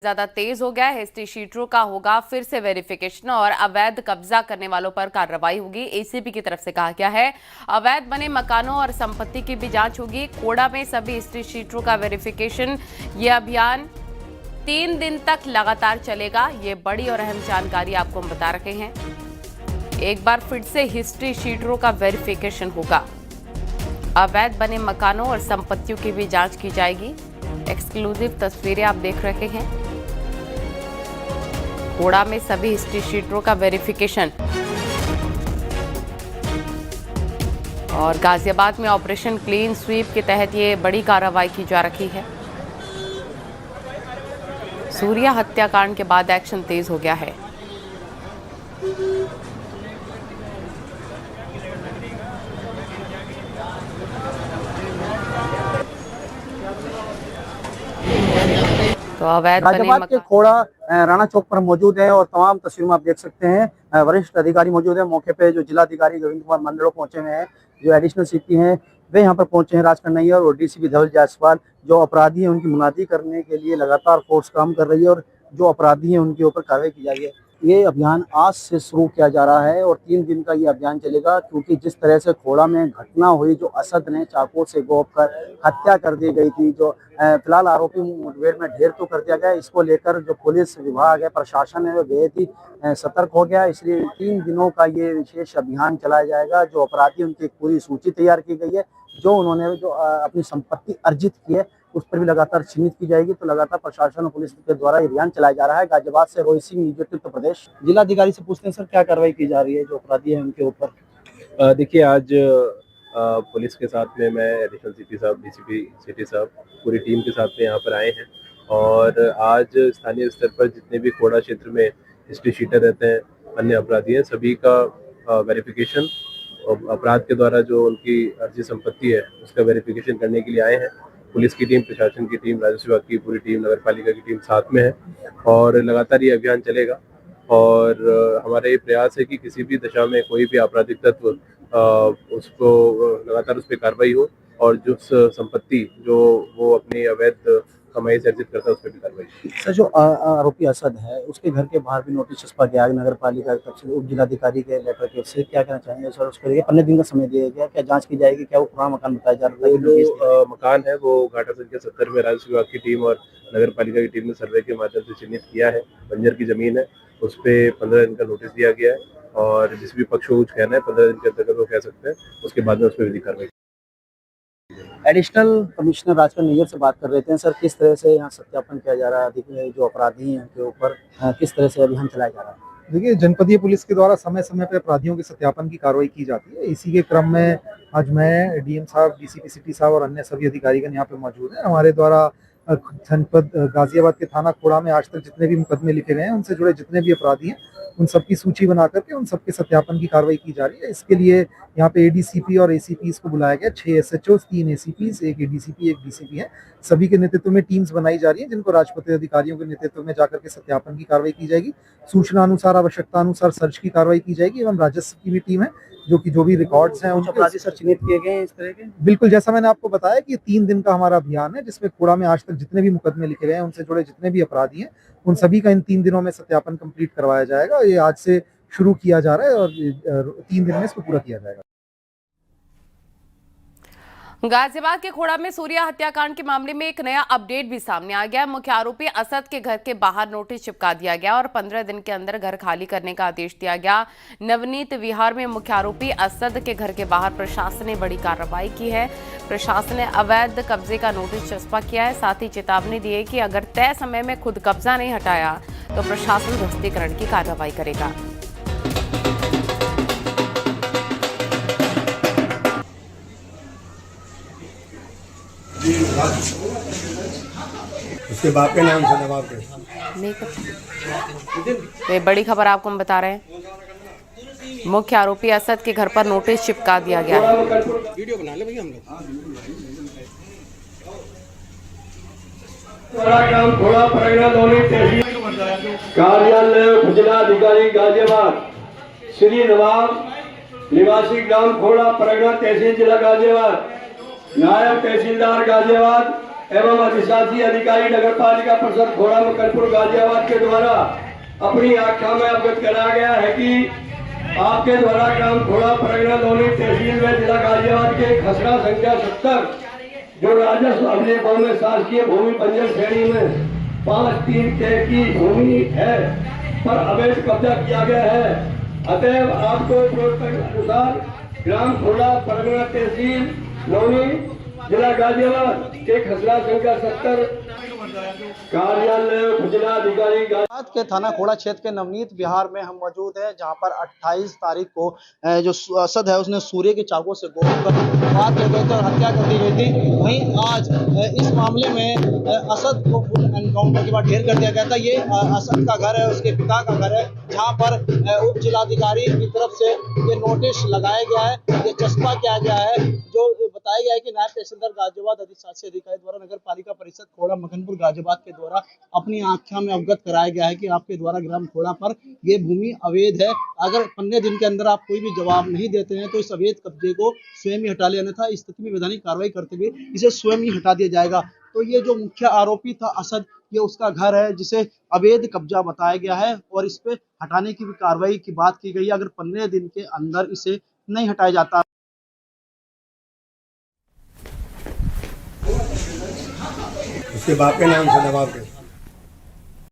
ज्यादा तेज हो गया है। हिस्ट्री शीटरों का होगा फिर से वेरिफिकेशन और अवैध कब्जा करने वालों पर कार्रवाई होगी। एसीपी की तरफ से कहा गया है अवैध बने मकानों और संपत्ति की भी जांच होगी। कोड़ा में सभी हिस्ट्री शीटरों का वेरिफिकेशन। ये अभियान 3 दिन तक लगातार चलेगा। ये बड़ी और अहम जानकारी आपको हम बता रहे हैं। एक बार फिर से हिस्ट्री शीटरों का वेरिफिकेशन होगा। अवैध बने मकानों और संपत्तियों की भी जांच की जाएगी। एक्सक्लूसिव तस्वीरें आप देख रहे हैं। कोड़ा में सभी हिस्ट्री शीटरों का वेरिफिकेशन और गाजियाबाद में ऑपरेशन क्लीन स्वीप के तहत ये बड़ी कार्रवाई की जा रही है। सूर्या हत्याकांड के बाद एक्शन तेज हो गया है। तो अवैध गाजियाबाद के खोड़ा राणा चौक पर मौजूद है और तमाम तस्वीरों में आप देख सकते हैं वरिष्ठ अधिकारी मौजूद है। मौके पे जो जिलाधिकारी गोविंद कुमार मंडलों पहुंचे हुए हैं, जो एडिशनल सीपी हैं वे यहाँ पर पहुंचे हैं, राज कन्हैया और डीसीपी धवल जायसवाल। जो अपराधी हैं उनकी मुनादी करने के लिए लगातार फोर्स काम कर रही है और जो अपराधी हैं उनके ऊपर कार्रवाई की जा रही है। ये अभियान आज से शुरू किया जा रहा है और 3 दिन का ये अभियान चलेगा, क्योंकि जिस तरह से खोड़ा में घटना हुई, जो असद ने चाकू से गोप कर हत्या कर दी गई थी, जो फिलहाल आरोपी मुठभेड़ में ढेर तो कर दिया गया, इसको लेकर जो पुलिस विभाग है, प्रशासन है, वो बेहद ही सतर्क हो गया। इसलिए 3 दिनों का ये विशेष अभियान चलाया जाएगा। जो अपराधी उनकी एक पूरी सूची तैयार की गई है, जो उन्होंने जो अपनी संपत्ति अर्जित की है उस पर भी लगातार चिन्हित की जाएगी। तो लगातार प्रशासन और पुलिस के द्वारा अभियान चलाया जा रहा है। गाजियाबाद से रोहित सिंह, उत्तर प्रदेश। जिलाधिकारी से पूछते हैं सर, क्या कार्रवाई की जा रही है जो अपराधी है उनके ऊपर? देखिए, आज पुलिस के साथ में मैं एडिशनल सीपी साहब, डीसीपी सिटी साहब, पूरी टीम के साथ में यहाँ पर आए हैं और आज स्थानीय स्तर पर जितने भी खोड़ा क्षेत्र में हिस्ट्री शीटर रहते हैं, अन्य अपराधी हैं, सभी का वेरिफिकेशन और अपराध के द्वारा जो उनकी अर्जित संपत्ति है उसका वेरिफिकेशन करने के लिए आए हैं। पुलिस की टीम, प्रशासन की टीम, राजस्व विभाग की पूरी टीम, नगर पालिका की टीम साथ में है और लगातार ये अभियान चलेगा। और हमारा ये प्रयास है कि किसी भी दशा में कोई भी आपराधिक तत्व उसको लगातार उस पर कार्रवाई हो और जो संपत्ति जो वो अपनी अवैध कमाई से अर्जित करता है उस पर भी कार्रवाई। सर, जो आरोपी असद है उसके घर के बाहर भी नोटिस छपा गया है नगर पालिका की तरफ से, उप जिलाधिकारी के लेटर के से, क्या कहना चाहेंगे सर? उसके लिए 15 दिन का समय दिया गया, क्या जांच की जाएगी? क्या वो पुराना मकान बताया जा रहा है? जो मकान है वो घाटा संख्या 70 में राजस्व विभाग की टीम और नगर पालिका की टीम ने सर्वे के माध्यम से चिन्हित किया है। बंजर की जमीन है, उस पर 15 दिन का नोटिस दिया गया है और जिस भी पक्ष को कुछ कहना है 15 दिन के अंतर्गत वो कह सकते हैं, उसके बाद में उस पर विधिक कार्रवाई। एडिशनल कमिश्नर राज कन्हैया से बात कर रहे थे सर, किस तरह से यहाँ सत्यापन किया जा रहा है, जो अपराधी हैं उनके ऊपर किस तरह से अभियान चलाया जा रहा है? देखिए, जनपदीय पुलिस के द्वारा समय समय पर अपराधियों के सत्यापन की कार्रवाई की जाती है। इसी के क्रम में आज मैं, डीएम साहब, डीसीपी सिटी साहब और अन्य सभी अधिकारीगण यहाँ पे मौजूद हैं। हमारे द्वारा जनपद गाजियाबाद के थाना खोड़ा में आज तक जितने भी मुकदमे लिखे गए हैं, उनसे जुड़े जितने भी अपराधी हैं, उन सबकी सूची बना करके उन सबके सत्यापन की कार्रवाई की जा रही है। इसके लिए यहाँ पे एडीसीपी और एसीपी को बुलाया गया। 6 एसएचओ, 3 एसीपी, 1 एडीसीपी, 1 डीसीपी है। सभी के नेतृत्व में टीम्स बनाई जा रही है, जिनको राजपत्रित अधिकारियों के नेतृत्व में जाकर के सत्यापन की कार्रवाई की जाएगी। सूचना अनुसार, आवश्यकता अनुसार सर्च की कार्रवाई की जाएगी एवं राजस्व की भी टीम है जो भी रिकॉर्ड्स हैं उनके अपराधी सर चिन्हित किए गए हैं इस तरह के। बिल्कुल, जैसा मैंने आपको बताया कि 3 दिन का हमारा अभियान है, जिसमें खोड़ा में आज तक जितने भी मुकदमे लिखे गए हैं, उनसे जुड़े जितने भी अपराधी हैं, उन सभी का इन 3 दिनों में सत्यापन कंप्लीट करवाया जाएगा। ये आज से शुरू किया जा रहा है और 3 दिन में इसको पूरा किया जाएगा। गाजियाबाद के खोड़ा में सूर्या हत्याकांड के मामले में एक नया अपडेट भी सामने आ गया। मुख्य आरोपी असद के घर के बाहर नोटिस चिपका दिया गया और 15 दिन के अंदर घर खाली करने का आदेश दिया गया। नवनीत विहार में मुख्य आरोपी असद के घर के बाहर प्रशासन ने बड़ी कार्रवाई की है। प्रशासन ने अवैध कब्जे का नोटिस चस्पा किया है, साथ ही चेतावनी दी है कि अगर तय समय में खुद कब्जा नहीं हटाया तो प्रशासन ध्वस्तीकरण की कार्रवाई करेगा। उसके बाप के नाम से नवाब के नहीं पता। ये बड़ी खबर आपको हम बता रहे हैं। मुख्य आरोपी असद के घर पर नोटिस चिपका दिया गया है। वीडियो बना ले भैया हम लोग। कार्यालय जिलाधिकारी गाजियाबाद श्री नवाब, निवासी ग्राम खोड़ा, परगना तहसील, जिला गाजियाबाद। नायब तहसीलदार गाजियाबाद, एवं अधिशासी अधिकारी नगर पालिका परिषद घोड़ा मकनपुर गाजियाबाद के द्वारा अपनी आख्या में अवगत कराया गया है कि आपके द्वारा ग्राम घोड़ा परगना लोनी तहसील में जिला गाजियाबाद के खसरा संख्या 70 जो राजस्व अभिलेखों में शासकीय भूमि बंजर श्रेणी में 5-3 की भूमि है पर अवैध कब्जा किया गया है। अतएव आपको अनुसार ग्राम घोड़ा परगना तहसील लोनी जिला गाजियाबाद के खसरा संख्या 70 कार्यालय जिलाधिकारी गाजियाबाद के थाना खोड़ा क्षेत्र के नवनीत विहार में हम मौजूद हैं, जहां पर 28 तारीख को जो असद है उसने सूर्य के चाकू से गोद कर मार दिए गए थे और हत्या कर दी गई थी। वहीं आज इस मामले में असद को फुल एनकाउंटर के बाद ढेर कर दिया गया था। ये असद का घर है, उसके पिता का घर है, जहाँ पर उप जिलाधिकारी की तरफ से ये नोटिस लगाया गया है, ये चस्पा किया गया है, जो बताया गया है कि नायब तहसीलदार गाजियाबाद अधिशासी अधिकारी द्वारा नगर पालिका परिषद खोड़ा मखनपुर गाजियाबाद के द्वारा अपनी आख्या में अवगत कराया गया है कि आपके द्वारा ग्राम खोड़ा पर ये भूमि अवैध है। अगर 15 दिन के अंदर आप कोई भी जवाब नहीं देते हैं तो इस अवैध कब्जे को स्वयं ही हटा लेना था। इस स्थिति में वैधानिक कार्रवाई करते हुए इसे स्वयं ही हटा दिया जाएगा। तो ये जो मुख्य आरोपी था असद, ये उसका घर है जिसे अवैध कब्जा बताया गया है और इस पे हटाने की भी कार्रवाई की बात की गई है। अगर 15 दिन के अंदर इसे नहीं हटाया जाता उसके बाप के नाम से दबाव के